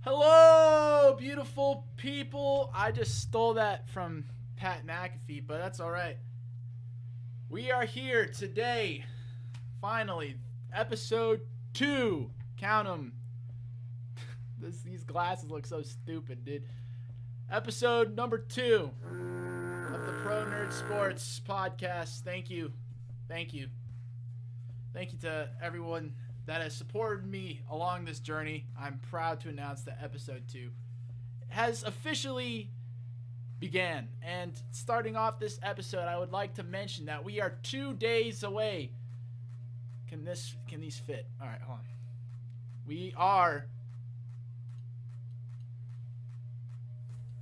Hello, beautiful people. I just stole that from Pat McAfee, but that's all right. We are here today, finally, episode 2. Count them. These glasses look so stupid, dude. Episode number 2 of the Pro Nerd Sports podcast. Thank you. Thank you to everyone that has supported me along this journey. I'm proud to announce that episode 2 has officially began. And starting off this episode, I would like to mention that we are 2 days away. Can these fit? All right, hold on. We are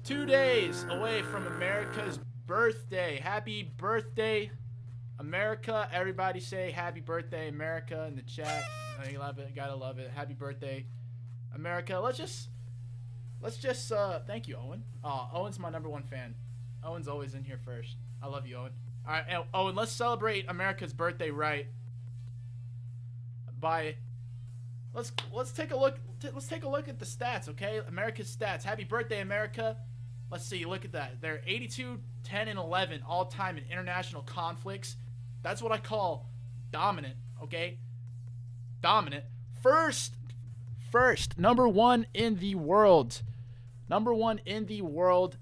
2 days away from America's birthday. Happy birthday, America. Everybody say happy birthday, America, in the chat. I love it. Gotta love it. Happy birthday, America. Let's just thank you, Owen. Owen's my number 1 fan. Owen's always in here first. I love you, Owen. All right, Owen, let's celebrate America's birthday right by let's take a look at the stats, okay? America's stats. Happy birthday, America. Let's see. Look at that. They're 82, 10, and 11 all time in international conflicts. That's what I call dominant, okay? Dominant. First, number 1 in the world. Number 1 in the world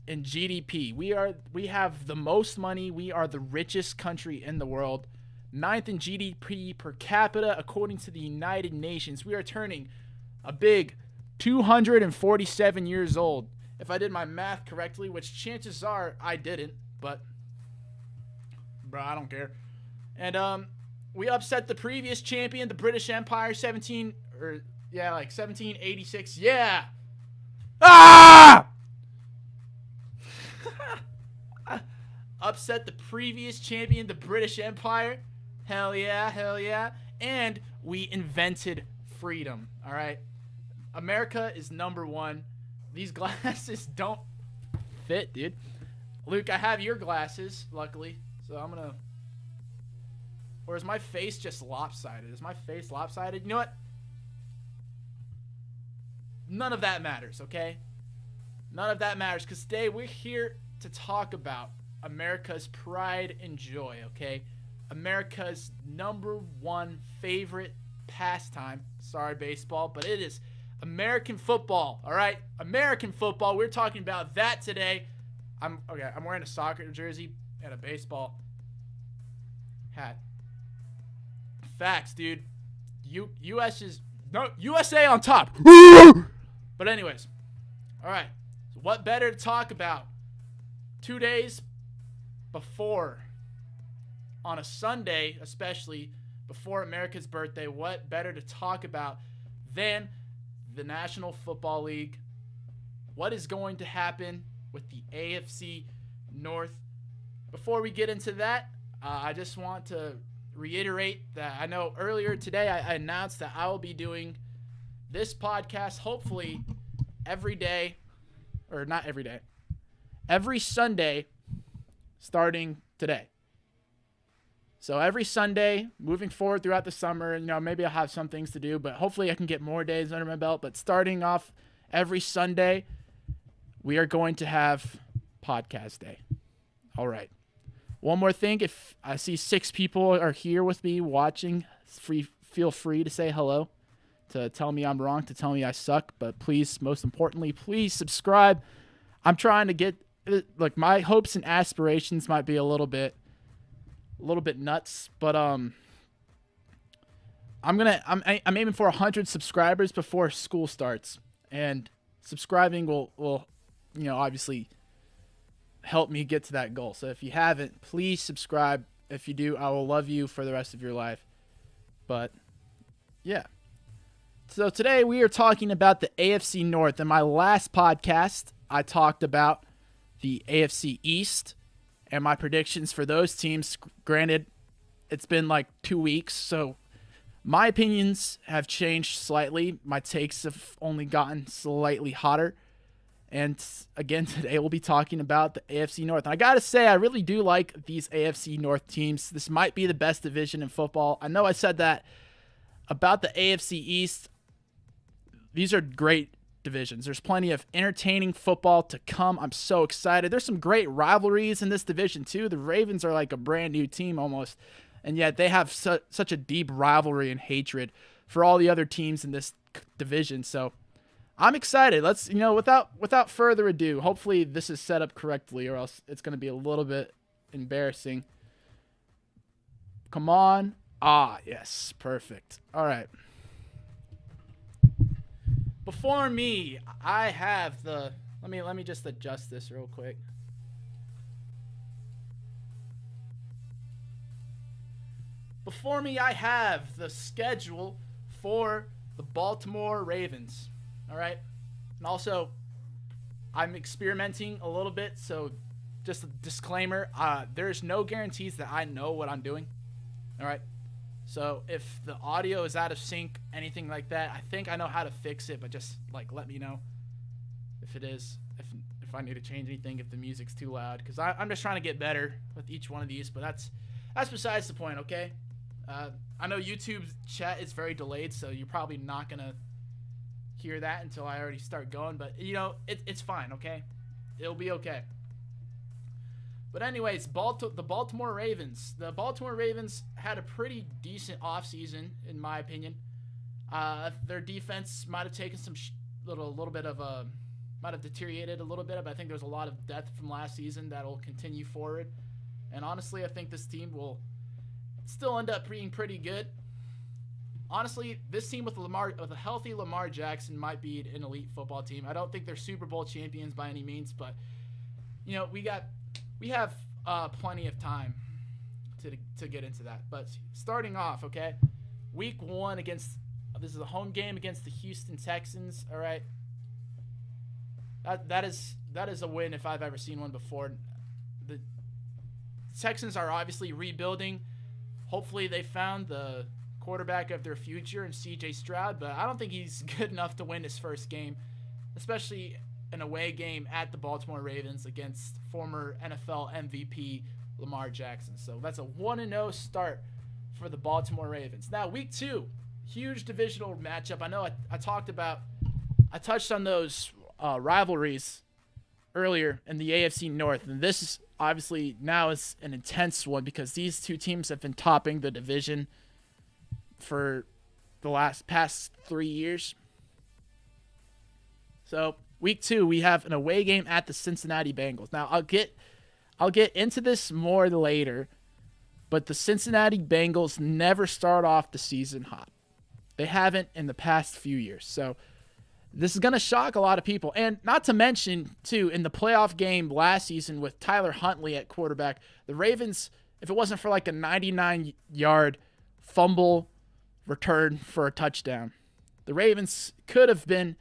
in GDP. We have the most money. We are the richest country in the world. 9th in GDP per capita according to the United Nations. We are turning a big 247 years old. If I did my math correctly, which chances are I didn't, but bro, I don't care. And we upset the previous champion, the British Empire, 1786. Yeah. Ah! Upset the previous champion, the British Empire. Hell yeah. And we invented freedom, all right? America is number 1. These glasses don't fit, dude. Luke, I have your glasses, luckily. So I'm going to... Or is my face just lopsided? Is my face lopsided? You know what? None of that matters, okay? None of that matters, because today we're here to talk about America's pride and joy, okay? America's number 1 favorite pastime. Sorry, baseball, but it is American football, all right? American football. We're talking about that today. I'm wearing a soccer jersey and a baseball hat. Facts, dude. USA on top. But anyways, all right. So what better to talk about 2 days before, on a Sunday, especially before America's birthday? What better to talk about than the National Football League? What is going to happen with the AFC North? Before we get into that, I just want to reiterate that I know earlier today I announced that I will be doing this podcast hopefully every day, or not every day, every Sunday starting today. So every Sunday moving forward throughout the summer, maybe I'll have some things to do, but hopefully I can get more days under my belt. But starting off every Sunday, we are going to have podcast day. All right. One more thing, if I see 6 people are here with me watching, feel free to say hello, to tell me I'm wrong, to tell me I suck. But please, most importantly, please subscribe. I'm trying to get, like, my hopes and aspirations might be a little bit nuts, but I'm aiming for 100 subscribers before school starts, and subscribing will obviously help me get to that goal. So if you haven't, please subscribe. If you do, I will love you for the rest of your life. But yeah. So today we are talking about the AFC North. In my last podcast, I talked about the AFC East and my predictions for those teams. Granted, it's been like 2 weeks, so my opinions have changed slightly. My takes have only gotten slightly hotter. And again, today we'll be talking about the AFC North. And I got to say, I really do like these AFC North teams. This might be the best division in football. I know I said that about the AFC East. These are great divisions. There's plenty of entertaining football to come. I'm so excited. There's some great rivalries in this division too. The Ravens are like a brand new team almost, and yet they have such a deep rivalry and hatred for all the other teams in this division. So I'm excited. Let's, without further ado, hopefully this is set up correctly, or else it's going to be a little bit embarrassing. Come on. Ah, yes, perfect. All right. Before me, I have the, let me just adjust this real quick. Before me, I have the schedule for the Baltimore Ravens. All right. And also, I'm experimenting a little bit, so just a disclaimer, there's no guarantees that I know what I'm doing. All right. So if the audio is out of sync, anything like that, I think I know how to fix it, but just let me know if it is, if I need to change anything, if the music's too loud, because I'm just trying to get better with each one of these, but that's besides the point. Okay. I know YouTube's chat is very delayed, so you're probably not going to hear that until I already start going, but it's fine. Okay. It'll be okay. But anyways, the Baltimore Ravens. The Baltimore Ravens had a pretty decent offseason, in my opinion. Their defense might have taken some little bit of might have deteriorated a little bit, but I think there's a lot of depth from last season that will continue forward. And honestly, I think this team will still end up being pretty good. Honestly, this team with a healthy Lamar Jackson might be an elite football team. I don't think they're Super Bowl champions by any means, but we have plenty of time to get into that. But starting off, okay, week 1 this is a home game against the Houston Texans. All right, that is a win if I've ever seen one before. The Texans are obviously rebuilding. Hopefully they found the quarterback of their future in C.J. Stroud, but I don't think he's good enough to win his first game, especially an away game at the Baltimore Ravens against former NFL MVP Lamar Jackson. So that's a 1-0 start for the Baltimore Ravens. Now, week 2, huge divisional matchup. I know I touched on those rivalries earlier in the AFC North, and this is obviously now is an intense one because these two teams have been topping the division for the past 3 years. So week 2, we have an away game at the Cincinnati Bengals. Now, I'll get into this more later, but the Cincinnati Bengals never start off the season hot. They haven't in the past few years. So this is going to shock a lot of people. And not to mention, too, in the playoff game last season with Tyler Huntley at quarterback, the Ravens, if it wasn't for like a 99-yard fumble return for a touchdown, the Ravens could have been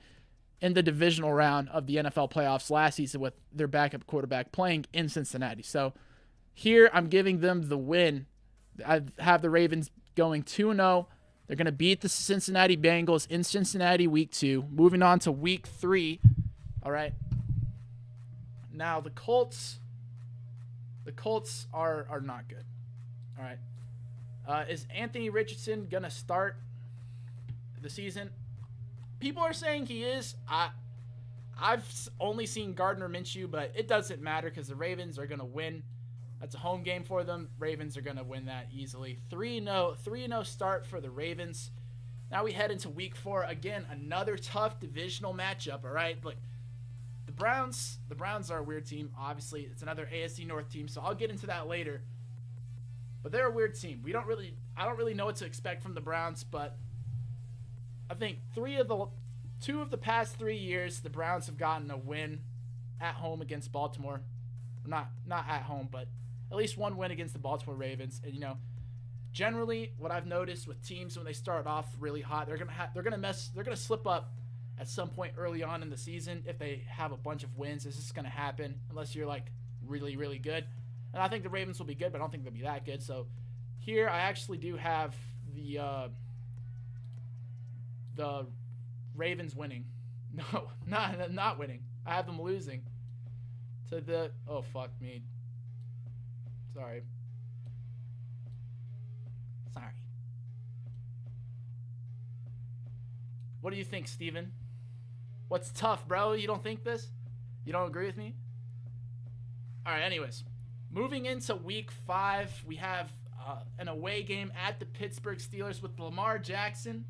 in the divisional round of the NFL playoffs last season with their backup quarterback playing in Cincinnati. So here I'm giving them the win. I have the Ravens going 2-0. They're going to beat the Cincinnati Bengals in Cincinnati week 2. Moving on to week 3. All right. Now the Colts are not good. All right. Is Anthony Richardson going to start the season? People are saying he is. I've only seen Gardner Minshew, but it doesn't matter because the Ravens are going to win. That's a home game for them. Ravens are going to win that easily. 3-0 start for the Ravens. Now we head into week 4. Again, another tough divisional matchup, all right? Look, the Browns are a weird team. Obviously, it's another AFC North team, so I'll get into that later. But they're a weird team. I don't really know what to expect from the Browns, but I think 2 of the past 3 years, the Browns have gotten a win at home against Baltimore. Not at home, but at least one win against the Baltimore Ravens. And generally, what I've noticed with teams when they start off really hot, they're gonna slip up at some point early on in the season if they have a bunch of wins. This is gonna happen unless you're like really, really good. And I think the Ravens will be good, but I don't think they'll be that good. So here I actually do have the Ravens winning. No, not winning. I have them losing to the. Oh fuck me. Sorry. What do you think, Steven? What's tough, bro? You don't think this? You don't agree with me? All right, anyways. Moving into week 5, we have an away game at the Pittsburgh Steelers with Lamar Jackson.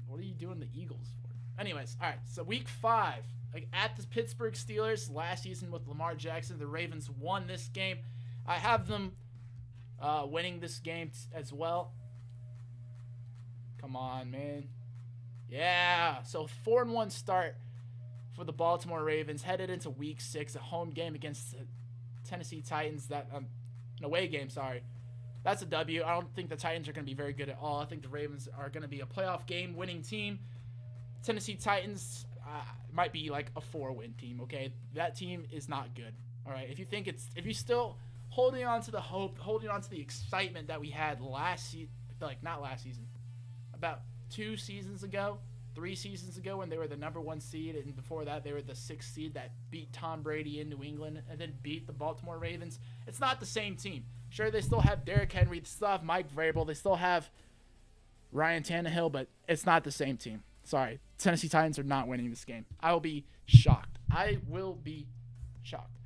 What are you doing the Eagles for? Anyways, all right. So week 5, like at the Pittsburgh Steelers last season with Lamar Jackson, the Ravens won this game. I have them winning this game as well. Come on, man. Yeah. So 4-1 start for the Baltimore Ravens, headed into week 6, a home game against the Tennessee Titans. That an away game, sorry. That's a W. I don't think the Titans are going to be very good at all. I think the Ravens are going to be a playoff game winning team. Tennessee Titans might be like a 4-win team, okay? That team is not good. All right. If you're still holding on to the hope, holding on to the excitement that we had last season, not last season, about 2 seasons ago, 3 seasons ago, when they were the number 1 seed, and before that they were the 6th seed that beat Tom Brady in New England and then beat the Baltimore Ravens. It's not the same team. Sure, they still have Derrick Henry, they still have Mike Vrabel, they still have Ryan Tannehill, but it's not the same team. Sorry, Tennessee Titans are not winning this game. I will be shocked. I will be shocked.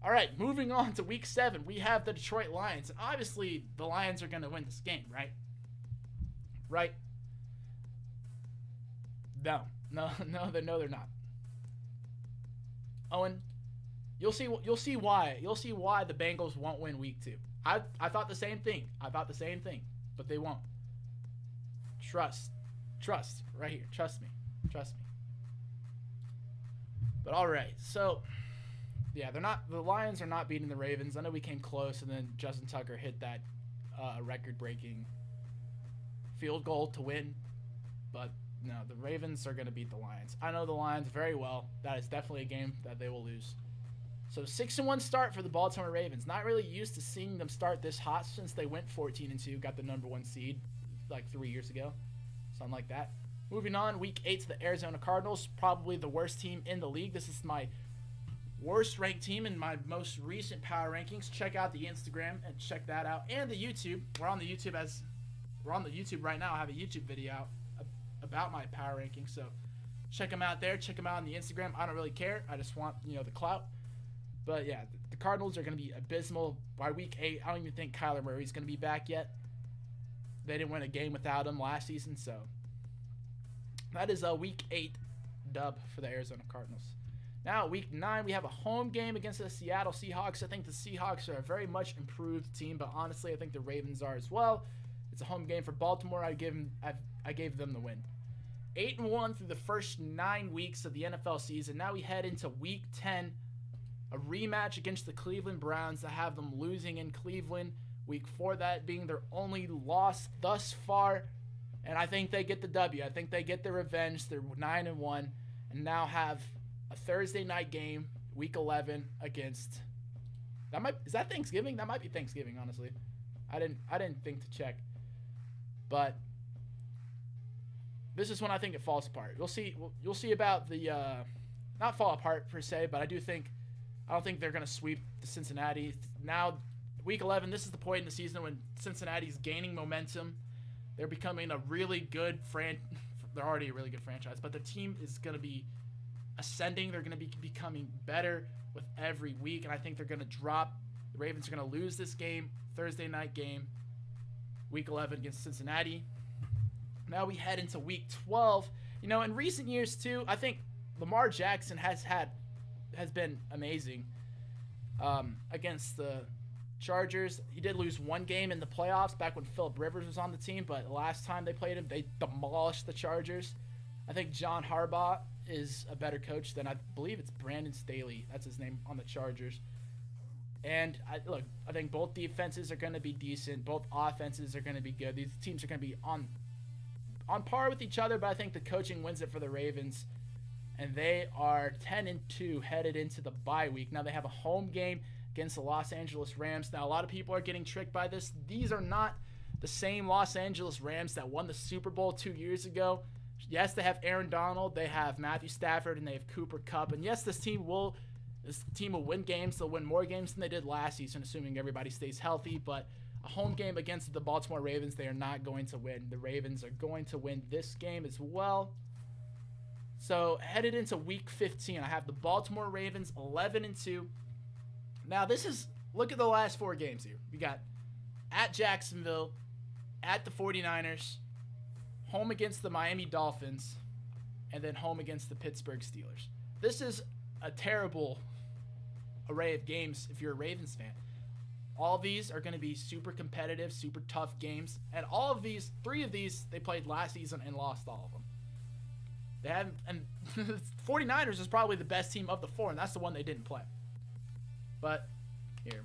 All right, moving on to week 7, we have the Detroit Lions. And obviously, the Lions are going to win this game, right? Right? No, they're not. Owen, you'll see why. You'll see why the Bengals won't win week 2. I thought the same thing. But they won't. Trust, right here. Trust me. But all right, so yeah, the Lions are not beating the Ravens. I know we came close, and then Justin Tucker hit that record-breaking field goal to win, but no, the Ravens are going to beat the Lions. I know the Lions very well. That is definitely a game that they will lose. So 6-1 start for the Baltimore Ravens. Not really used to seeing them start this hot since they went 14-2, got the number 1 seed like 3 years ago, something like that. Moving on, week 8 to the Arizona Cardinals, probably the worst team in the league. This is my worst ranked team in my most recent power rankings. Check out the Instagram and check that out, and the YouTube. We're on the YouTube right now. I have a YouTube video out about my power rankings, so check them out there. Check them out on the Instagram. I don't really care. I just want the clout. But yeah, the Cardinals are going to be abysmal by week 8. I don't even think Kyler Murray's going to be back yet. They didn't win a game without him last season, so that is a week 8 dub for the Arizona Cardinals. Now, week 9, we have a home game against the Seattle Seahawks. I think the Seahawks are a very much improved team, but honestly, I think the Ravens are as well. It's a home game for Baltimore. I gave them the win. 8-1 through the first 9 weeks of the NFL season. Now we head into week 10, a rematch against the Cleveland Browns that have them losing in Cleveland. Week 4, that being their only loss thus far. And I think they get the W. I think they get their revenge. They're 9-1 and now have a Thursday night game, week 11 against. Is that Thanksgiving? That might be Thanksgiving, honestly. I didn't think to check. But this is when I think it falls apart. You'll see about the not fall apart per se, but I don't think they're going to sweep the Cincinnati. Now, week 11, this is the point in the season when Cincinnati's gaining momentum. They're becoming a really good they're already a really good franchise, but the team is going to be ascending. They're going to be becoming better with every week, and I think they're going to drop. The Ravens are going to lose this game, Thursday night game, week 11 against Cincinnati. Now we head into week 12. In recent years too, I think Lamar Jackson has been amazing against the Chargers. He did lose one game in the playoffs back when Phillip Rivers was on the team, but last time they played him, they demolished the Chargers. I think John Harbaugh is a better coach than, I believe it's Brandon Staley. That's his name on the Chargers. And I think both defenses are going to be decent. Both offenses are going to be good. These teams are going to be on par with each other, but I think the coaching wins it for the Ravens. And they are 10-2 headed into the bye week. Now they have a home game against the Los Angeles Rams. Now, a lot of people are getting tricked by this. These are not the same Los Angeles Rams that won the Super Bowl 2 years ago. Yes, they have Aaron Donald, they have Matthew Stafford, and they have Cooper Kupp. And yes, this team will win games. They'll win more games than they did last season, assuming everybody stays healthy. But a home game against the Baltimore Ravens, they are not going to win. The Ravens are going to win this game as well. So headed into week 15, I have the Baltimore Ravens 11-2. Now look at the last 4 games here. We got at Jacksonville, at the 49ers, home against the Miami Dolphins, and then home against the Pittsburgh Steelers. This is a terrible array of games if you're a Ravens fan. All of these are going to be super competitive, super tough games. And all of these, 3 of these, they played last season and lost all of them. They haven't, and 49ers is probably the best team of the 4, and that's the one they didn't play. But here,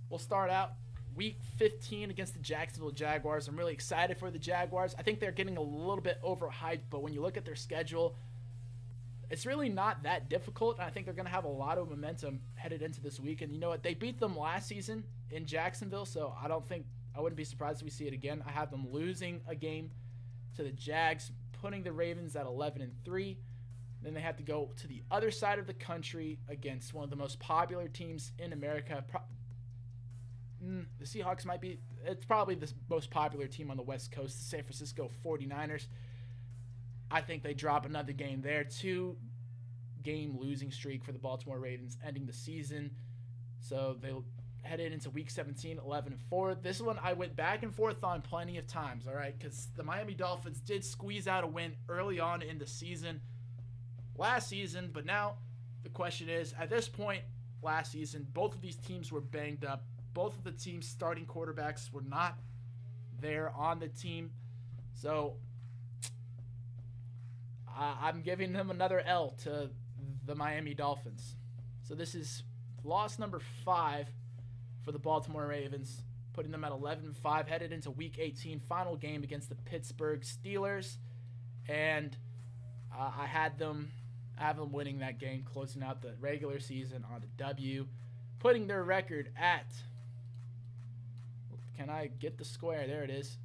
we'll start out week 15 against the Jacksonville Jaguars. I'm really excited for the Jaguars. I think they're getting a little bit overhyped, but when you look at their schedule, it's really not that difficult. I think they're going to have a lot of momentum headed into this week. And you know what? They beat them last season in Jacksonville, so I wouldn't be surprised if we see it again. I have them losing a game to the Jags, putting the Ravens at 11-3. Then they have to go to the other side of the country against one of the most popular teams in America. The Seahawks it's probably the most popular team on the West Coast, the San Francisco 49ers. I think they drop another game there. 2-game losing streak for the Baltimore Ravens ending the season. So they'll head into week 17, 11-4. This one I went back and forth on plenty of times, all right, because the Miami Dolphins did squeeze out a win early on in the season last season. But now the question is, at this point last season, both of these teams were banged up. Both of the team's starting quarterbacks were not there on the team. So I'm giving them another L to the Miami Dolphins. So this is loss number 5 for the Baltimore Ravens, putting them at 11-5, headed into week 18, final game against the Pittsburgh Steelers. And I have them winning that game, closing out the regular season on a W, putting their record at, can I get the square? There it is.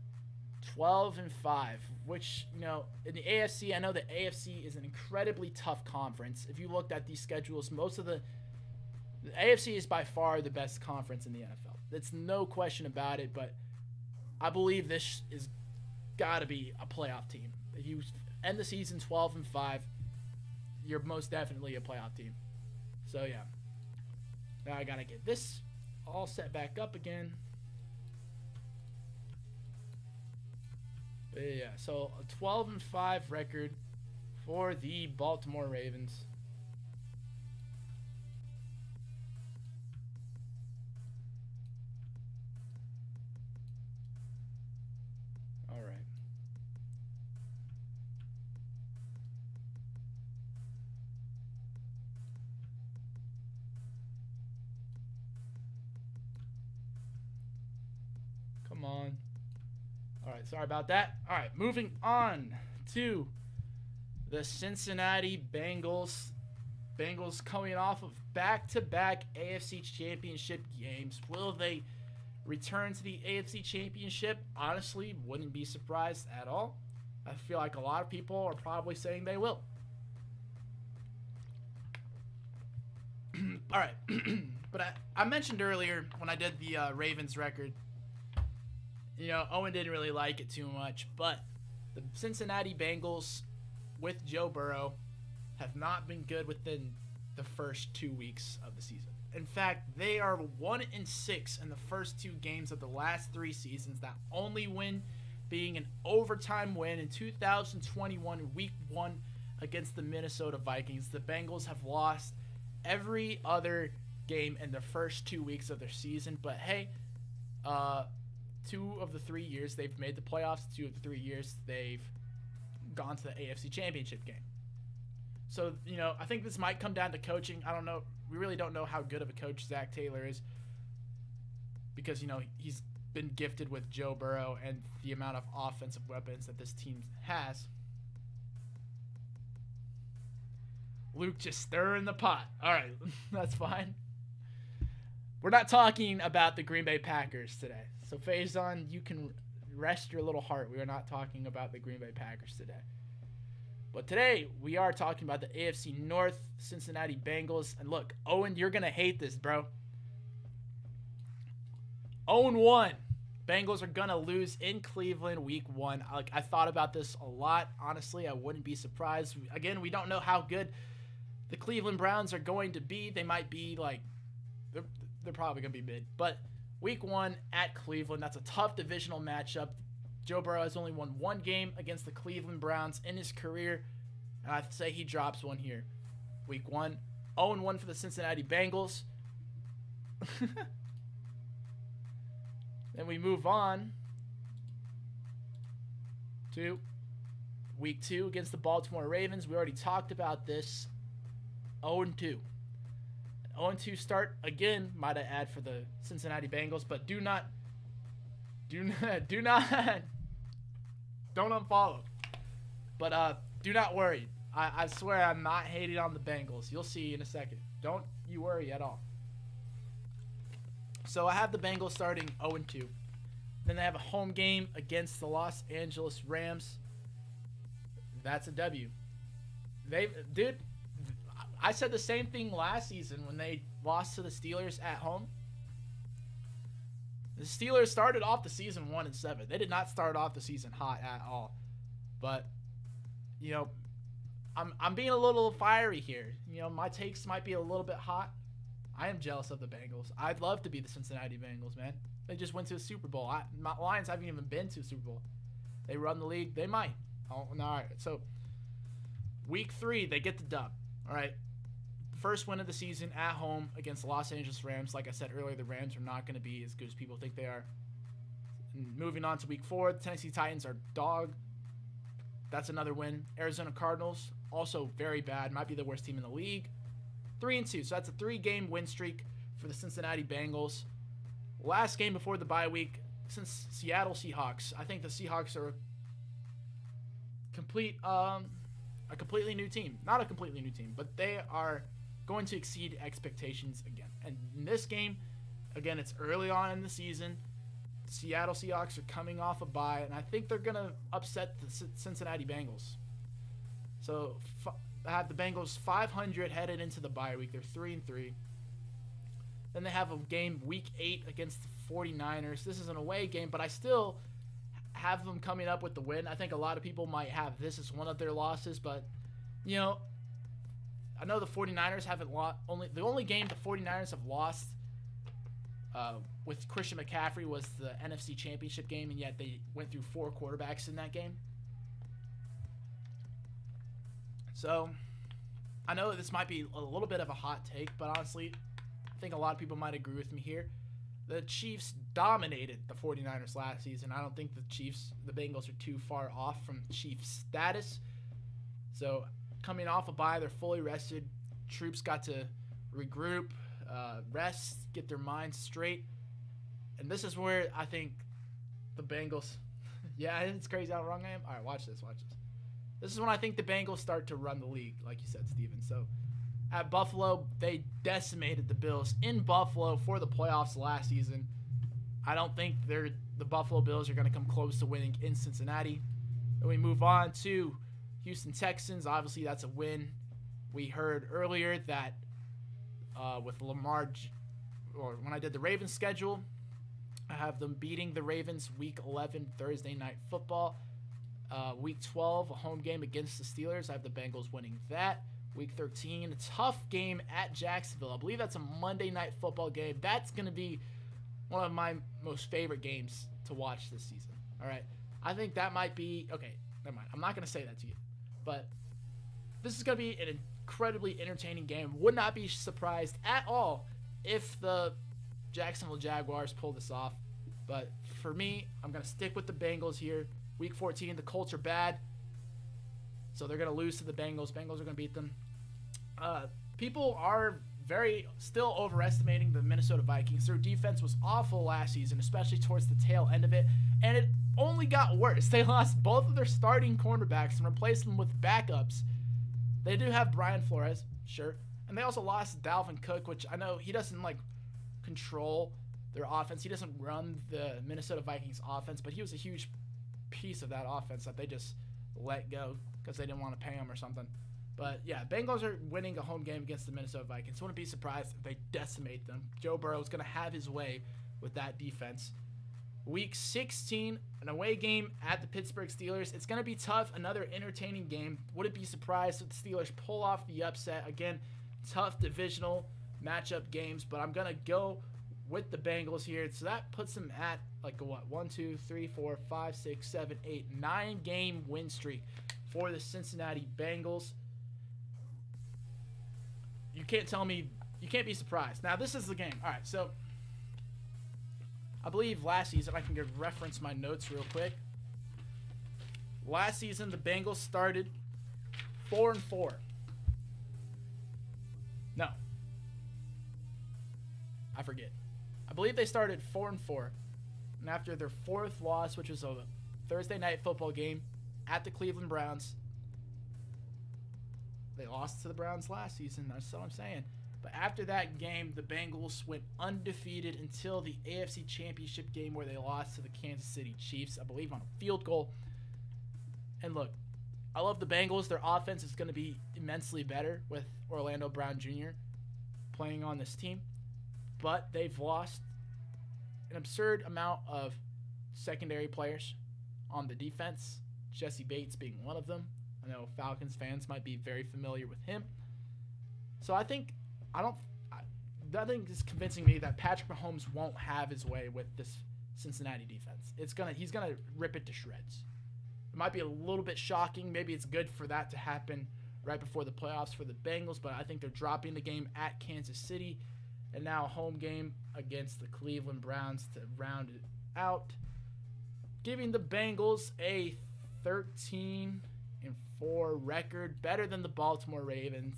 12-5, which, you know, in the AFC, I know the AFC is an incredibly tough conference. If you looked at these schedules, most of the AFC is by far the best conference in the NFL. That's no question about it, but I believe this is got to be a playoff team. If you end the season 12-5, you're most definitely a playoff team. So, yeah. Now I got to get this all set back up again. But yeah, so a 12-5 record for the Baltimore Ravens. All right. Come on. All right, sorry about that. All right, moving on to the Cincinnati Bengals. Bengals coming off of back-to-back AFC Championship games. Will they return to the AFC Championship? Honestly, wouldn't be surprised at all. I feel like a lot of people are probably saying they will. All right, but I mentioned earlier when I did the Ravens record, you know, Owen didn't really like it too much, but the Cincinnati Bengals with Joe Burrow have not been good within the first 2 weeks of the season. In fact, they are 1-6 in the first 2 games of the last 3 seasons, that only win being an overtime win in 2021 week 1 against the Minnesota Vikings. The Bengals have lost every other game in the first 2 weeks of their season, but hey, 2 of the 3 years they've made the playoffs. 2 of the 3 years they've gone to the AFC Championship game. So, you know, I think this might come down to coaching. I don't know. We really don't know how good of a coach Zach Taylor is because, you know, he's been gifted with Joe Burrow and the amount of offensive weapons that this team has. Luke just stirring the pot. All right, that's fine. We're not talking about the Green Bay Packers today. So, Faison, you can rest your little heart. We are not talking about the Green Bay Packers today. But today, we are talking about the AFC North Cincinnati Bengals. And look, Owen, you're going to hate this, bro. 0-1 Bengals are going to lose in Cleveland week 1. I thought about this a lot. Honestly, I wouldn't be surprised. Again, we don't know how good the Cleveland Browns are going to be. They might be they're probably going to be mid. But week 1 at Cleveland, that's a tough divisional matchup. Joe Burrow has only won 1 game against the Cleveland Browns in his career. And I'd say he drops one here. Week 1, 0-1 for the Cincinnati Bengals. Then we move on to week 2 against the Baltimore Ravens. We already talked about this. 0-2. 0-2 start again, might I add, for the Cincinnati Bengals, but don't unfollow. But do not worry. I swear I'm not hating on the Bengals. You'll see in a second. Don't you worry at all. So I have the Bengals starting 0-2. Then they have a home game against the Los Angeles Rams. That's a W. I said the same thing last season when they lost to the Steelers at home. The Steelers started off the season 1-7. They did not start off the season hot at all. But, I'm being a little fiery here. My takes might be a little bit hot. I am jealous of the Bengals. I'd love to be the Cincinnati Bengals, man. They just went to a Super Bowl. My Lions haven't even been to a Super Bowl. They run the league. They might. Oh, no, all right. So, week 3, they get the dub. All right. First win of the season at home against the Los Angeles Rams. Like I said earlier, the Rams are not going to be as good as people think they are. And moving on to week 4, the Tennessee Titans are dog. That's another win. Arizona Cardinals, also very bad. Might be the worst team in the league. 3-2. So that's a 3-game win streak for the Cincinnati Bengals. Last game before the bye week, since Seattle Seahawks. I think the Seahawks are a completely new team. Not a completely new team, but they are going to exceed expectations again. And in this game, again, it's early on in the season. The Seattle Seahawks are coming off a bye, and I think they're going to upset the Cincinnati Bengals. So I have the Bengals 500 headed into the bye week. They're 3-3. Then they have a game week 8 against the 49ers. This is an away game, but I still have them coming up with the win. I think a lot of people might have this as one of their losses, but, I know the 49ers haven't lost. The only game the 49ers have lost with Christian McCaffrey was the NFC Championship game, and yet they went through 4 quarterbacks in that game. So, I know this might be a little bit of a hot take, but honestly, I think a lot of people might agree with me here. The Chiefs dominated the 49ers last season. I don't think the Bengals are too far off from Chiefs status. So, coming off a bye, they're fully rested. Troops got to regroup, rest, get their minds straight. And this is where I think the Bengals... yeah, it's crazy how wrong I am. All right, watch this. This is when I think the Bengals start to run the league, like you said, Steven. So, at Buffalo, they decimated the Bills in Buffalo for the playoffs last season. I don't think the Buffalo Bills are going to come close to winning in Cincinnati. Then we move on to Houston Texans. Obviously, that's a win. We heard earlier that with Lamar, or when I did the Ravens schedule, I have them beating the Ravens week 11 Thursday Night Football. Week 12, a home game against the Steelers. I have the Bengals winning that. Week 13, a tough game at Jacksonville. I believe that's a Monday Night Football game. That's going to be one of my most favorite games to watch this season. All right. I think that might be... Okay, never mind. I'm not going to say that to you. But this is going to be an incredibly entertaining game. Would not be surprised at all if the Jacksonville Jaguars pull this off. But for me, I'm going to stick with the Bengals here. Week 14, the Colts are bad. So they're going to lose to the Bengals. Bengals are going to beat them. People are still overestimating the Minnesota Vikings. Their defense was awful last season, especially towards the tail end of it. And it only got worse. They lost both of their starting cornerbacks and replaced them with backups. They do have Brian Flores, sure. And they also lost Dalvin Cook, which I know he doesn't control their offense. He doesn't run the Minnesota Vikings offense, but he was a huge piece of that offense that they just let go because they didn't want to pay him or something. But yeah, Bengals are winning a home game against the Minnesota Vikings. Wouldn't be surprised if they decimate them. Joe Burrow is going to have his way with that defense. Week 16, an away game at the Pittsburgh Steelers. It's going to be tough. Another entertaining game. Wouldn't be surprised if the Steelers pull off the upset. Again, tough divisional matchup games, but I'm going to go with the Bengals here. So that puts them at like a what? 1, 2, 3, 4, 5, 6, 7, 8, 9-game win streak for the Cincinnati Bengals. You can't tell me, you can't be surprised. Now, this is the game. All right, so I believe last season, I can reference my notes real quick. Last season, the Bengals started 4-4. No. I forget. I believe they started 4-4. And after their fourth loss, which was a Thursday night football game at the Cleveland Browns, they lost to the Browns last season. That's what I'm saying. But after that game, the Bengals went undefeated until the AFC Championship game where they lost to the Kansas City Chiefs, I believe, on a field goal. And look, I love the Bengals. Their offense is going to be immensely better with Orlando Brown Jr. playing on this team. But they've lost an absurd amount of secondary players on the defense, Jesse Bates being one of them. I know Falcons fans might be very familiar with him. So I think nothing is convincing me that Patrick Mahomes won't have his way with this Cincinnati defense. He's gonna rip it to shreds. It might be a little bit shocking. Maybe it's good for that to happen right before the playoffs for the Bengals, but I think they're dropping the game at Kansas City and now a home game against the Cleveland Browns to round it out, giving the Bengals a 13-4 record, better than the Baltimore Ravens.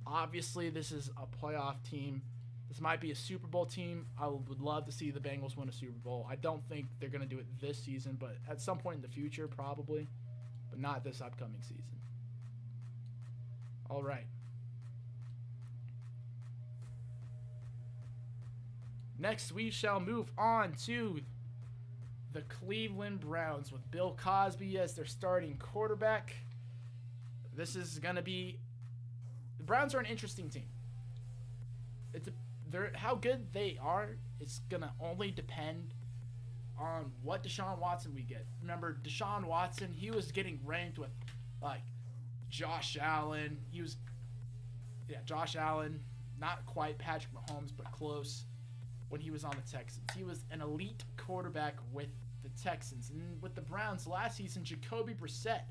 Obviously, this is a playoff team. This might be a Super Bowl team. I would love to see the Bengals win a Super Bowl. I don't think they're going to do it this season, but at some point in the future, probably. But not this upcoming season. All right. Next, we shall move on to the Cleveland Browns with Bill Cosby as their starting quarterback. This is going to be... The Browns are an interesting team. How good they are is going to only depend on what Deshaun Watson we get. Remember, Deshaun Watson, he was getting ranked with, like, Josh Allen. Josh Allen, not quite Patrick Mahomes, but close when he was on the Texans. He was an elite quarterback with the Texans. And with the Browns last season, Jacoby Brissett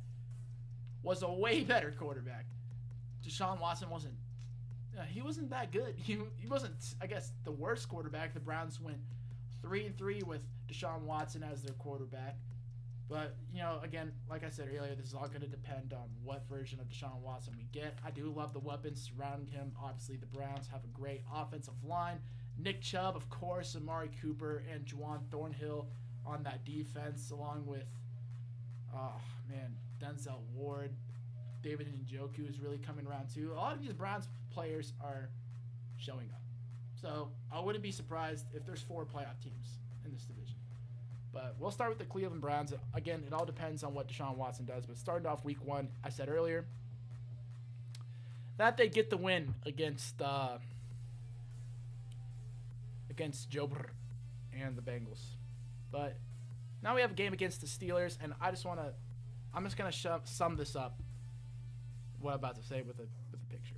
was a way better quarterback. Deshaun Watson wasn't that good. He wasn't, I guess, the worst quarterback. The Browns went 3-3 with Deshaun Watson as their quarterback. But, again, like I said earlier, this is all going to depend on what version of Deshaun Watson we get. I do love the weapons surrounding him. Obviously, the Browns have a great offensive line. Nick Chubb, of course, Amari Cooper, and Juwan Thornhill on that defense, along with, Denzel Ward. David Njoku is really coming around too. A lot of these Browns players are showing up. So I wouldn't be surprised if there's 4 playoff teams in this division. But we'll start with the Cleveland Browns. Again, it all depends on what Deshaun Watson does. But starting off week 1, I said earlier that they get the win against Joe Burrow and the Bengals. But now we have a game against the Steelers, and I'm just going to sum this up, what I'm about to say, with a picture.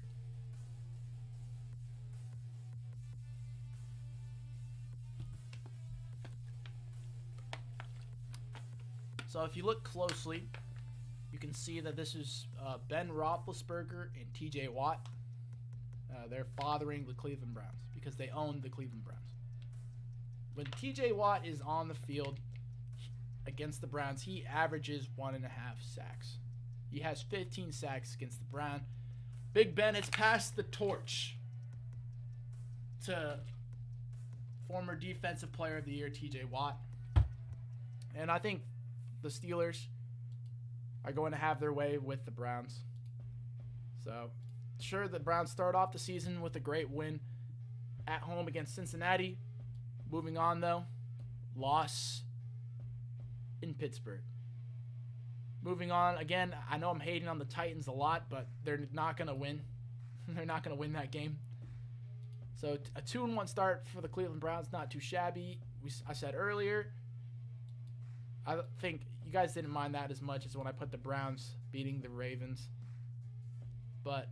So if you look closely, you can see that this is Ben Roethlisberger and TJ Watt. They're fathering the Cleveland Browns because they own the Cleveland Browns. When TJ Watt is on the field against the Browns, he averages 1.5 sacks. He has 15 sacks against the Browns. Big Ben has passed the torch to former Defensive Player of the Year, TJ Watt. And I think the Steelers are going to have their way with the Browns. So, sure, the Browns start off the season with a great win at home against Cincinnati. Moving on, though, loss in Pittsburgh. Moving on, again, I know I'm hating on the Titans a lot, but they're not going to win. They're not going to win that game. So a 2-1 start for the Cleveland Browns, not too shabby. I said earlier, I think you guys didn't mind that as much as when I put the Browns beating the Ravens. But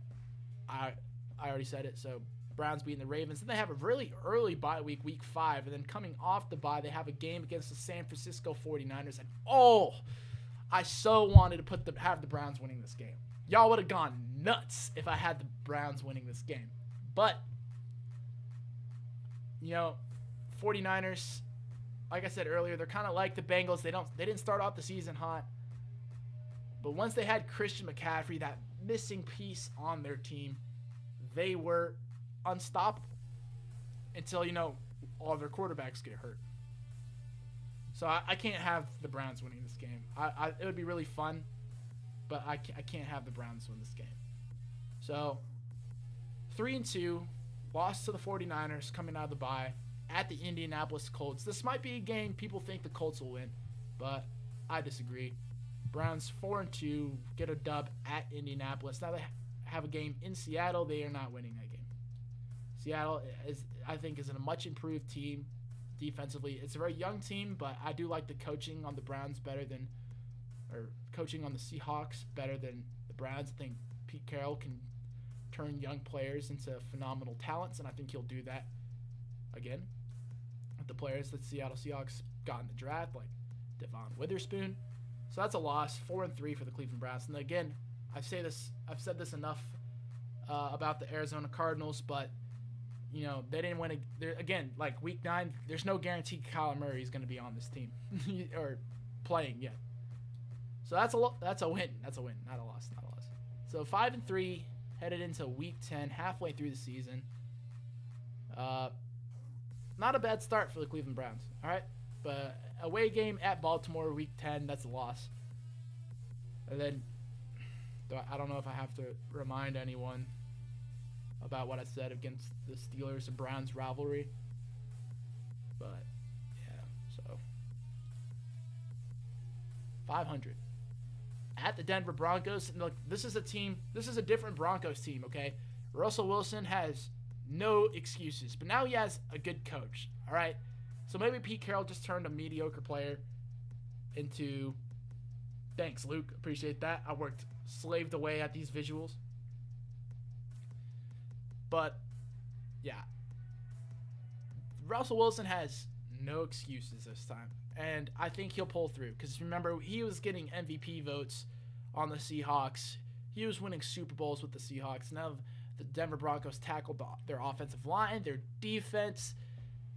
I already said it, so Browns beating the Ravens. And they have a really early bye week, week 5. And then coming off the bye, they have a game against the San Francisco 49ers. And, I so wanted to have the Browns winning this game. Y'all would have gone nuts if I had the Browns winning this game. But, 49ers, like I said earlier, they're kind of like the Bengals. They didn't start off the season hot. But once they had Christian McCaffrey, that missing piece on their team, they were unstoppable until, all their quarterbacks get hurt. So I can't have the Browns winning this game. It would be really fun, but I can't have the Browns win this game. So 3-2, lost to the 49ers coming out of the bye at the Indianapolis Colts. This might be a game people think the Colts will win, but I disagree. Browns 4-2, get a dub at Indianapolis. Now they have a game in Seattle. They are not winning that game. Seattle I think is a much improved team defensively. It's a very young team, but I do like the coaching on the Browns coaching on the Seahawks better than the Browns. I think Pete Carroll can turn young players into phenomenal talents, and I think he'll do that again with the players that Seattle Seahawks got in the draft, like Devon Witherspoon. So that's a loss, 4-3 for the Cleveland Browns. And again, I've said this enough about the Arizona Cardinals, but they didn't win. Again, like week 9, there's no guarantee Kyler Murray is going to be on this team or playing yet. So that's a win. That's a win, not a loss. So 5-3 headed into week 10, halfway through the season. Not a bad start for the Cleveland Browns. All right, but away game at Baltimore, week 10, that's a loss. And then I don't know if I have to remind anyone about what I said against the Steelers and Browns rivalry. But, yeah, so 500. At the Denver Broncos, and look, this is a different Broncos team, okay? Russell Wilson has no excuses, but now he has a good coach, all right? So maybe Pete Carroll just turned a mediocre player into, thanks, Luke, appreciate that. I slaved away at these visuals. But, yeah. Russell Wilson has no excuses this time. And I think he'll pull through. Because remember, he was getting MVP votes on the Seahawks. He was winning Super Bowls with the Seahawks. Now the Denver Broncos tackled their offensive line, their defense.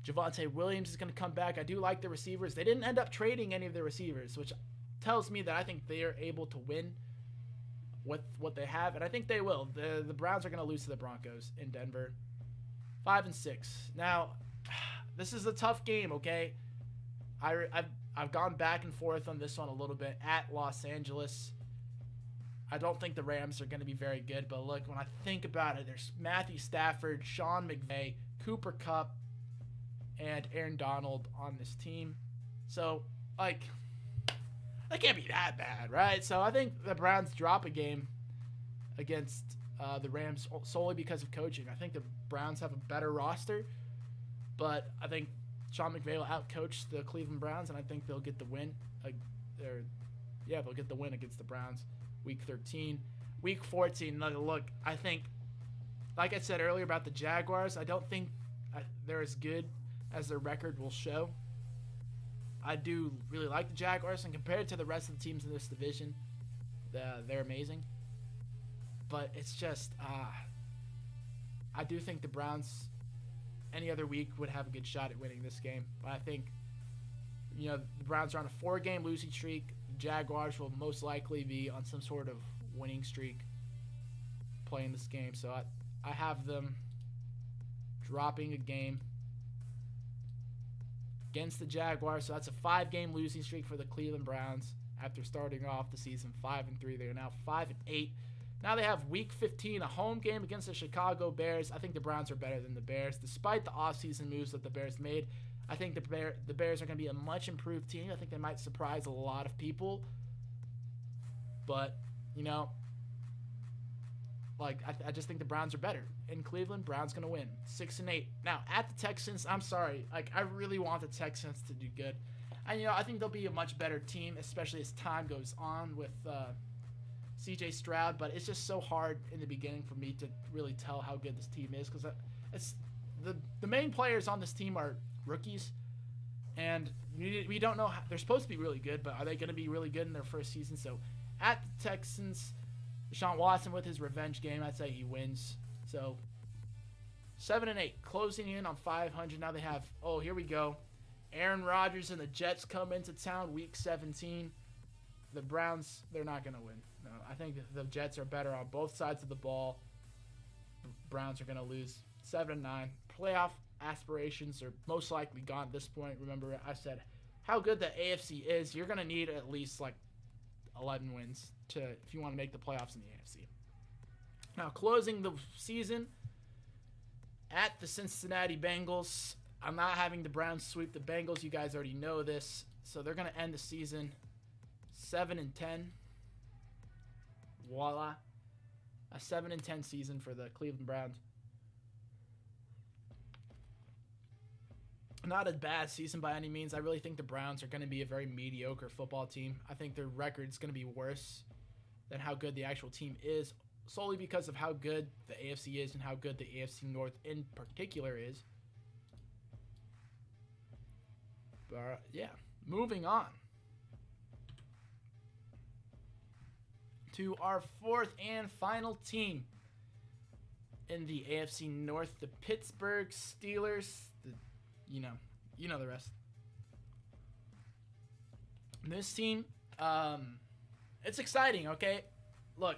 Javonte Williams is going to come back. I do like the receivers. They didn't end up trading any of their receivers, which tells me that I think they are able to win with what they have, and I think they will. The Browns are going to lose to the Broncos in Denver. 5-6. Now, this is a tough game, okay? I've gone back and forth on this one a little bit at Los Angeles. I don't think the Rams are going to be very good, but look, when I think about it, there's Matthew Stafford, Sean McVay, Cooper Kupp, and Aaron Donald on this team. So, that can't be that bad, right? So I think the Browns drop a game against the Rams solely because of coaching. I think the Browns have a better roster, but I think Sean McVay will outcoach the Cleveland Browns, and I think they'll get the win. They'll get the win against the Browns week 13. Week 14, look, I think, like I said earlier about the Jaguars, I don't think they're as good as their record will show. I do really like the Jaguars, and compared to the rest of the teams in this division, they're amazing. But it's just, I do think the Browns, any other week, would have a good shot at winning this game. But I think, the Browns are on a 4-game losing streak. The Jaguars will most likely be on some sort of winning streak playing this game. So I have them dropping a game against the Jaguars. So that's a 5-game losing streak for the Cleveland Browns after starting off the season 5-3. They are now 5-8. Now they have week 15, a home game against the Chicago Bears. I think the Browns are better than the Bears. Despite the offseason moves that the Bears made, I think the Bears are going to be a much improved team. I think they might surprise a lot of people. But, I just think the Browns are better. In Cleveland, Browns going to win 6-8. Now, at the Texans, I'm sorry. I really want the Texans to do good. And, I think they'll be a much better team, especially as time goes on with C.J. Stroud. But it's just so hard in the beginning for me to really tell how good this team is because it's the main players on this team are rookies. And we don't know they're supposed to be really good, but are they going to be really good in their first season? So at the Texans, Deshaun Watson with his revenge game, I'd say he wins. So 7-8, closing in on 500. Now they have, here we go. Aaron Rodgers and the Jets come into town week 17. The Browns, they're not going to win. No, I think the Jets are better on both sides of the ball. The Browns are going to lose 7-9. Playoff aspirations are most likely gone at this point. Remember, I said how good the AFC is. You're going to need at least like 11 wins if you want to make the playoffs in the AFC. Now, closing the season at the Cincinnati Bengals. I'm not having the Browns sweep the Bengals. You guys already know this. So they're going to end the season 7-10. Voila. A 7-10 season for the Cleveland Browns. Not a bad season by any means. I really think the Browns are going to be a very mediocre football team. I think their record's going to be worse than how good the actual team is, solely because of how good the AFC is and how good the AFC North in particular is. But, moving on to our fourth and final team in the AFC North, the Pittsburgh Steelers. You know the rest. This team, it's exciting, okay? Look,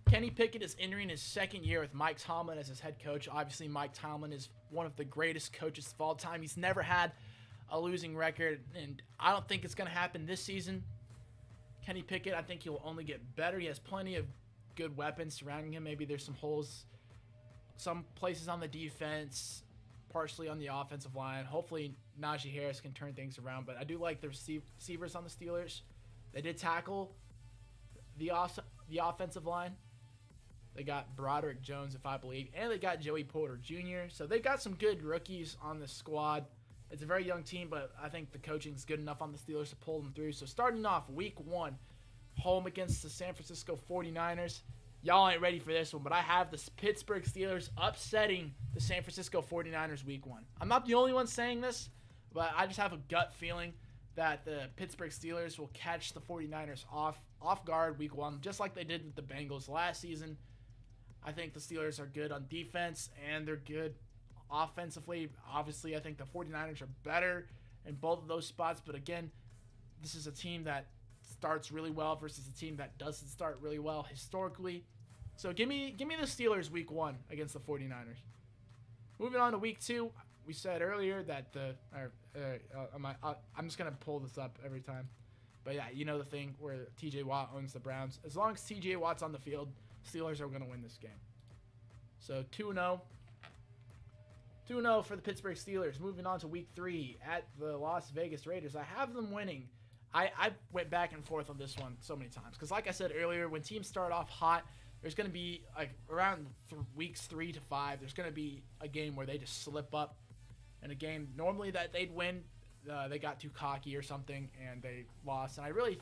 Kenny Pickett is entering his second year with Mike Tomlin as his head coach. Obviously, Mike Tomlin is one of the greatest coaches of all time. He's never had a losing record, and I don't think it's going to happen this season. Kenny Pickett, I think he'll only get better. He has plenty of good weapons surrounding him. Maybe there's some holes, some places on the defense, partially on the offensive line. Hopefully, Najee Harris can turn things around, but I do like the receivers on the Steelers. They did tackle the offensive line. They got Broderick Jones, if I believe, and they got Joey Porter Jr., so they got some good rookies on the squad. It's a very young team, but I think the coaching is good enough on the Steelers to pull them through. So starting off week 1, home against the San Francisco 49ers. Y'all ain't ready for this one, but I have the Pittsburgh Steelers upsetting the San Francisco 49ers week 1. I'm not the only one saying this, but I just have a gut feeling that the Pittsburgh Steelers will catch the 49ers off guard week 1, just like they did with the Bengals last season. I think the Steelers are good on defense, and they're good offensively. Obviously, I think the 49ers are better in both of those spots, but again, this is a team that starts really well versus a team that doesn't start really well historically. So give me the Steelers week 1 against the 49ers. Moving on to week 2, we said earlier that I'm just going to pull this up every time. But yeah, you know the thing where TJ Watt owns the Browns. As long as TJ Watt's on the field, Steelers are going to win this game. So 2-0. 2-0 for the Pittsburgh Steelers. Moving on to week 3 at the Las Vegas Raiders. I have them winning. I went back and forth on this one so many times. Because like I said earlier, when teams start off hot, there's going to be, like, around weeks 3 to 5, there's going to be a game where they just slip up. And a game normally that they'd win, they got too cocky or something, and they lost. And I really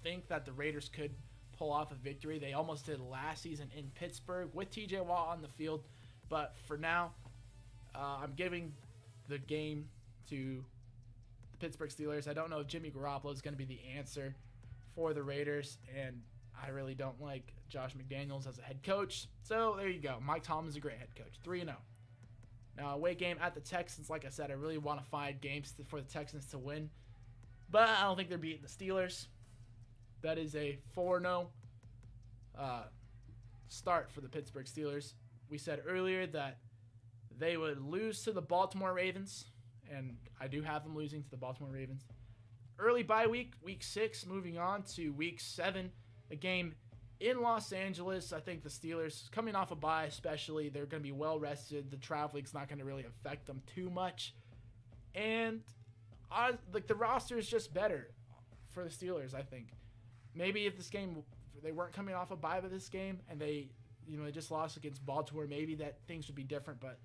think that the Raiders could pull off a victory. They almost did last season in Pittsburgh with TJ Watt on the field. But for now, I'm giving the game to the Pittsburgh Steelers. I don't know if Jimmy Garoppolo is going to be the answer for the Raiders, and I really don't like Josh McDaniels as a head coach. So there you go. Mike Tomlin's a great head coach. 3-0. Now, away game at the Texans. Like I said, I really want to find games for the Texans to win, but I don't think they're beating the Steelers. That is a 4-0 start for the Pittsburgh Steelers. We said earlier that they would lose to the Baltimore Ravens, and I do have them losing to the Baltimore Ravens. Early bye week, week 6, moving on to week 7, a game in Los Angeles. I think the Steelers, coming off a bye especially, they're going to be well rested. The traveling's not going to really affect them too much. And the roster is just better for the Steelers, I think. Maybe if this game, they weren't coming off a bye with this game, and they just lost against Baltimore, maybe that things would be different, but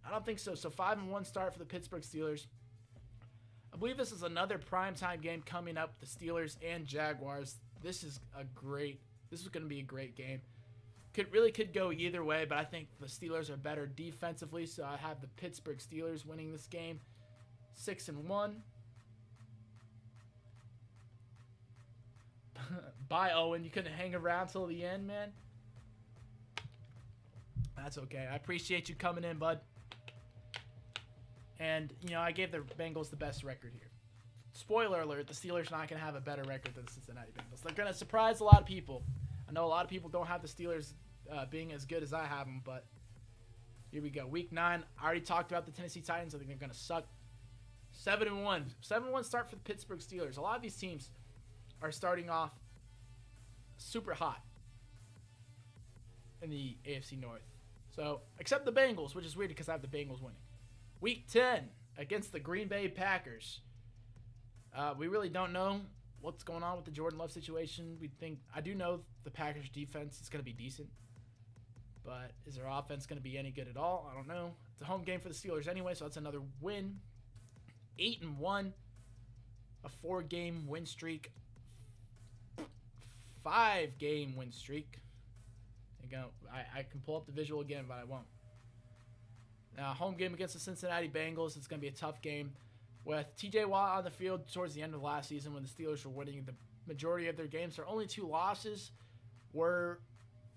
I don't think so. So 5-1 start for the Pittsburgh Steelers. I believe this is another primetime game coming up. The Steelers and Jaguars. This is going to be a great game. Could go either way, but I think the Steelers are better defensively, so I have the Pittsburgh Steelers winning this game, 6-1. Bye, Owen. You couldn't hang around till the end, man. That's okay. I appreciate you coming in, bud. And, I gave the Bengals the best record here. Spoiler alert, the Steelers are not going to have a better record than the Cincinnati Bengals. They're going to surprise a lot of people. I know a lot of people don't have the Steelers being as good as I have them, but here we go. Week 9. I already talked about the Tennessee Titans. I think they're going to suck. 7-1. 7-1 start for the Pittsburgh Steelers. A lot of these teams are starting off super hot in the AFC North. So, except the Bengals, which is weird because I have the Bengals winning. Week 10 against the Green Bay Packers. We really don't know what's going on with the Jordan Love situation. I do know the Packers defense is going to be decent, but is their offense going to be any good at all? I don't know. It's a home game for the Steelers anyway, so that's another win. 8-1, a 4-game win streak, 5-game win streak. I can pull up the visual again, but I won't. Now, home game against the Cincinnati Bengals. It's going to be a tough game with T.J. Watt on the field towards the end of last season when the Steelers were winning the majority of their games. Their only 2 losses were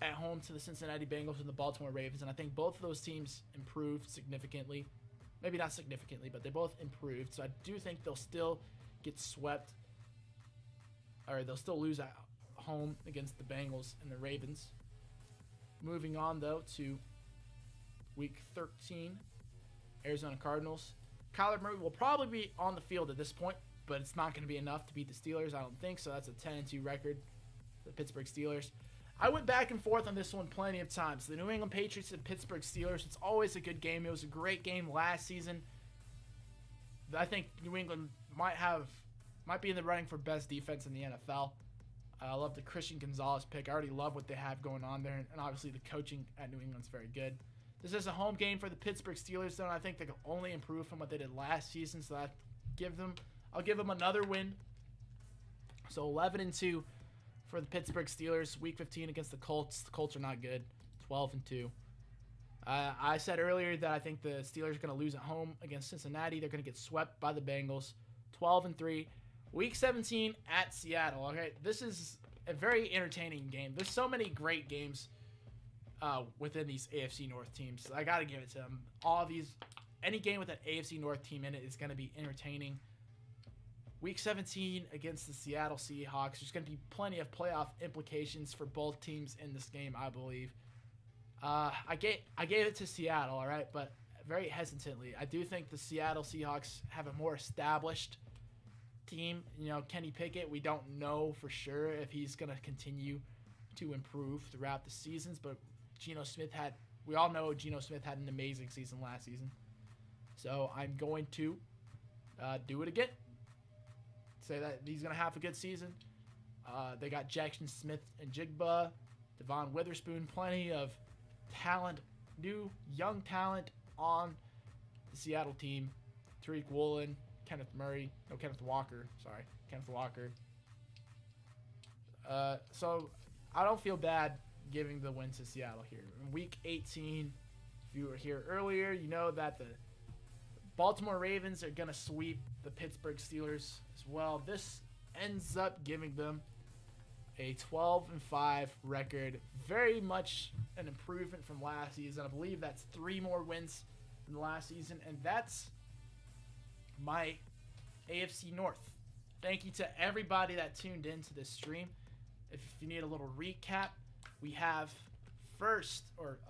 at home to the Cincinnati Bengals and the Baltimore Ravens, and I think both of those teams improved significantly. Maybe not significantly, but they both improved. So I do think they'll still get swept, or they'll still lose at home against the Bengals and the Ravens. Moving on, though, to Week 13, Arizona Cardinals. Kyler Murray will probably be on the field at this point, but it's not going to be enough to beat the Steelers, I don't think. So that's a 10-2 record for the Pittsburgh Steelers. I went back and forth on this one plenty of times. The New England Patriots and Pittsburgh Steelers, it's always a good game. It was a great game last season. I think New England might be in the running for best defense in the NFL. I love the Christian Gonzalez pick. I already love what they have going on there, and obviously the coaching at New England's very good. This is a home game for the Pittsburgh Steelers, though, and I think they can only improve from what they did last season, so I'll give them another win. So 11-2 for the Pittsburgh Steelers. Week 15 against the Colts. The Colts are not good. 12-2. I said earlier that I think the Steelers are going to lose at home against Cincinnati. They're going to get swept by the Bengals. 12-3. Week 17 at Seattle. Okay, this is a very entertaining game. There's so many great games within these AFC North teams. I got to give it to them. Any game with an AFC North team in it is going to be entertaining. Week 17 against the Seattle Seahawks. There's going to be plenty of playoff implications for both teams in this game, I believe. I gave it to Seattle, all right, but very hesitantly. I do think the Seattle Seahawks have a more established team. Kenny Pickett, we don't know for sure if he's going to continue to improve throughout the seasons, but we all know Geno Smith had an amazing season last season. So I'm going to do it again. Say that he's going to have a good season. They got Jackson Smith and Jigba, Devon Witherspoon, plenty of talent, new young talent on the Seattle team. Tariq Woolen, Kenneth Walker. So I don't feel bad giving the win to Seattle here. In Week 18, if you were here earlier, you know that the Baltimore Ravens are going to sweep the Pittsburgh Steelers as well. This ends up giving them a 12-5 record. Very much an improvement from last season. I believe that's 3 more wins than last season, and that's my AFC North. Thank you to everybody that tuned into this stream. If you need a little recap, we have let's start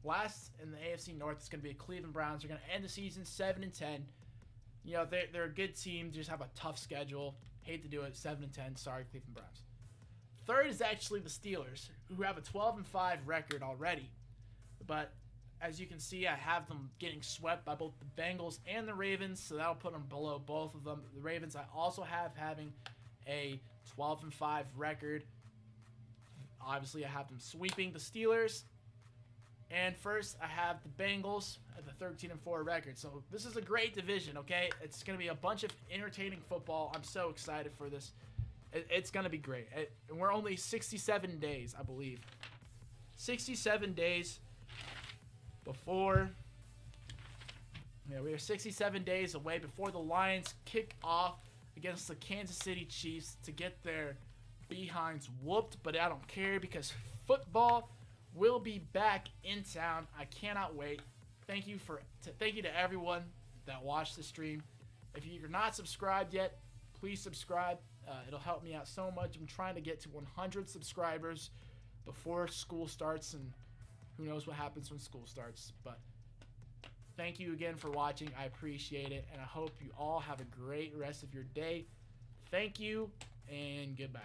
last in the AFC North. It's going to be the Cleveland Browns. They're going to end the season 7-10. They're a good team. They just have a tough schedule. Hate to do it. 7-10. Sorry, Cleveland Browns. Third is actually the Steelers, who have a 12-5 record already. But as you can see, I have them getting swept by both the Bengals and the Ravens, so that'll put them below both of them. The Ravens I also have having a 12-5 record. Obviously, I have them sweeping the Steelers. And first, I have the Bengals at the 13-4 record. So this is a great division, okay? It's going to be a bunch of entertaining football. I'm so excited for this. It's going to be great. And we're only 67 days, I believe. 67 days before... Yeah, we are 67 days away before the Lions kick off against the Kansas City Chiefs to get their behinds whooped. But I don't care because football will be back in town. I cannot wait. Thank you to everyone that watched the stream. If you're not subscribed yet, please subscribe. It'll help me out so much. I'm trying to get to 100 subscribers before school starts, and who knows what happens when school starts. But thank you again for watching. I appreciate it, and I hope you all have a great rest of your day. Thank you, and goodbye.